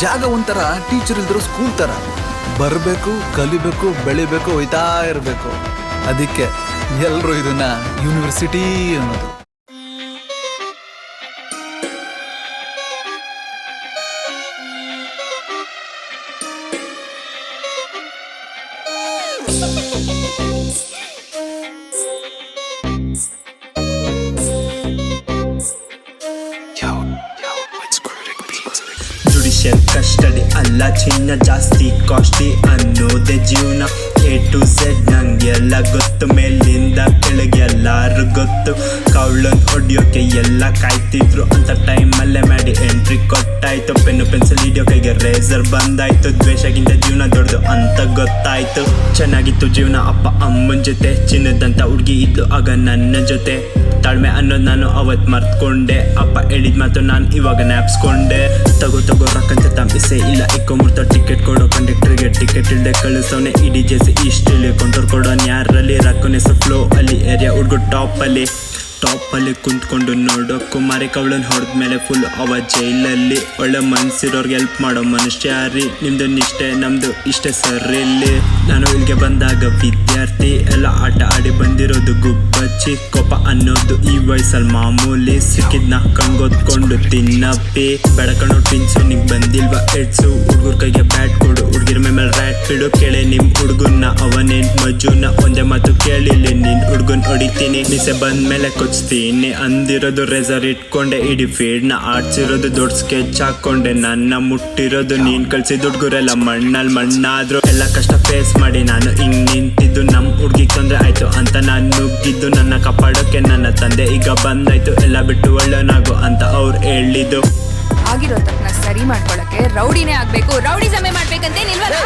ಜಾಗ ಒಂಥರ, ಟೀಚರ್ ಇಲ್ದಿರೋ ಸ್ಕೂಲ್ ತರ. ಬರಬೇಕು, ಕಲಿಬೇಕು, ಬೆಳಿಬೇಕು, ಹೋಯ್ತಾ ಇರಬೇಕು. ಅದಕ್ಕೆ ಎಲ್ಲರೂ ಇದನ್ನ ಯೂನಿವರ್ಸಿಟಿ ಅನ್ನೋದು. ಜುಡಿಷಿಯಲ್ ಕಸ್ಟಡಿ ಅಲ್ಲ ಚಿನ್ನ, ಜಾಸ್ತಿ ಕಾಸ್ಟ್ಲಿ ಅನ್ನೋದೇ ಜೀವನ. A to Z ನಂಗೆಲ್ಲ ಗೊತ್ತು, ಮೇಲಿಂದ ಕೆಳಗೆ ಎಲ್ಲಾರು ಗೊತ್ತು. ಕೌಳನ್ ಹೊಡಿಯೋಕೆ ಎಲ್ಲ ಕಾಯ್ತಿದ್ರು ಅಂತ ಟೈಮಲ್ಲೇ ಮಾಡಿ ಎಂಟ್ರಿ ಕೊಟ್ಟಾಯ್ತು. ಪೆನ್ನು ಪೆನ್ಸಿಲ್ ಹಿಡಿಯೋ ಕೈಗೆ ರೇಸರ್ ಬಂದಾಯ್ತು. ದ್ವೇಷಗಿಂತ ಜೀವನ ದೊಡ್ಡದು ಅಂತ ಗೊತ್ತಾಯ್ತು. ಚೆನ್ನಾಗಿತ್ತು ಜೀವನ ಅಪ್ಪ ಅಮ್ಮನ ಜೊತೆ, ಚಿನ್ನದಂತ ಹುಡುಗಿ ಇದ್ಲು ಆಗ ನನ್ನ ಜೊತೆ. ತಾಳ್ಮೆ ಅನ್ನೋದು ನಾನು ಅವತ್ ಮರ್ತ್ಕೊಂಡೆ, ಅಪ್ಪ ಹೇಳಿದ ಮಾತು ನಾನು ಇವಾಗ ನ್ಯಾಪ್ಸ್ಕೊಂಡೆ. ತಗೋ ರೊಕ್ಕಂತ ತಮ್ಮಿಸೆ ಇಲ್ಲ, ಇಕ್ಕೊಂಬಿಡ್ತಾವ ಟಿಕೆಟ್ ಕೊಡೋ ಕಂಡಕ್ಟರ್ಗೆ. ಟಿಕೆಟ್ ಇಲ್ದೆ ಕಳಿಸೋನೆ ಇಡೀ ಜೇಸಿ ಇಷ್ಟಿಲ್ಲಿ. ಕೊಂಡೋರ್ ಕೊಡೋನ್ ಯಾರಲ್ಲಿ, ರಕ್ಕನೆಸ ಫ್ಲೋ ಅಲ್ಲಿ. ಏರಿಯಾ ಹುಡ್ಗು ಟಾಪಲ್ಲಿ ಕುಂತ್ಕೊಂಡು ನೋಡೋ ಕುಮಾರಿ. ಕವಳನ್ ಹೊಡೆದ್ಮೇಲೆ ಫುಲ್ ಅವ ಜೈಲಲ್ಲಿ. ಒಳ್ಳೆ ಮನ್ಸಿರೋರ್ಗೆ ಹೆಲ್ಪ್ ಮಾಡೋ ಮನುಷ್ಯಾರಿ. ನಿಮ್ದು ನಿಷ್ಠೆ ನಮ್ದು ಇಷ್ಟೇ ಸರಿಲ್ಲಿ. ನಾನು ಇಲ್ಲಿಗೆ ಬಂದಾಗ ವಿದ್ಯಾರ್ಥಿ, ಎಲ್ಲ ಆಟ ಆಡಿ ಬಂದಿರೋದು ಗುಬ್ಬಚ್ಚಿ. ಕೋಪ ಅನ್ನೋದು ಈ ವಯಸ್ಸಲ್ಲಿ ಮಾಮೂಲಿ. ಸಿಕ್ಕಿದ್ನ ಕಂಗೊತ್ಕೊಂಡು ತಿನ್ನಪ್ಪಿ. ಬೆಳಕಣೋ ಟಿನ್ಸು ನಿಂಗೆ ಬಂದಿಲ್ವಾ ಎಡ್ಸು. ಹುಡ್ಗರ್ ಕೈಗೆ ಬ್ಯಾಟ್ ಕೊಡು, ಹುಡ್ಗಿರ ಮೇಲೆ ರ್ಯಾಟ್ ಬಿಡು. ಕೇಳಿ ನಿಮ್ ಹುಡ್ಗನ್ನ, ಅವನೇನ್ ಮಜುನ. ಒಂದೇ ಮಾತು ಕೇಳಿಲ್ಲಿ, ನಿನ್ ಹುಡ್ಗನ್ ಹೊಡಿತೀನಿ. ಮಿಸೆ ಬಂದ್ಮೇಲೆ ಕೊಚ್ತೀನಿ ಅಂದಿರೋದು. ರೆಸರ್ ಇಟ್ಕೊಂಡೆ ಇಡೀ ಫೀಲ್ಡ್ನ ಆಡ್ಸಿರೋದು. ದೊಡ್ಡ ಸ್ಕೆಚ್ ಹಾಕೊಂಡೆ, ನನ್ನ ಮುಟ್ಟಿರೋದು. ನೀನ್ ಕಳ್ಸಿದ ಹುಡ್ಗುರೆಲ್ಲ ಮಣ್ಣಲ್ಲಿ ಮಣ್ಣಾದ್ರು. ಎಲ್ಲ ಕಷ್ಟ ಫೇಸ್ ಮಾಡಿ ನಾನು ಹಿಂಗ್ ನಿಂತಿದ್ದು. ನಮ್ ಹುಡ್ಗಿಗ್ ತೊಂದ್ರೆ ಆಯ್ತು ಅಂತ ನಾನು ನುಗ್ಗಿದ್ದು. ನನ್ನ ಕಾಪಾಡೋಕೆ ನನ್ನ ತಂದೆ ಈಗ ಬಂದಾಯ್ತು. ಎಲ್ಲ ಬಿಟ್ಟು ಒಳ್ಳೆನಾಗು ಅಂತ ಅವ್ರು ಹೇಳಿದ್ದು. ಆಗಿರೋ ತಪ್ಪನ್ನ ಸರಿ ಮಾಡ್ಕೊಳಕ್ಕೆ ರೌಡಿನೇ ಆಗ್ಬೇಕು, ರೌಡಿ ಸಮಯ ಮಾಡ್ಬೇಕಂತೇನಿಲ್ವಲ್ಲ.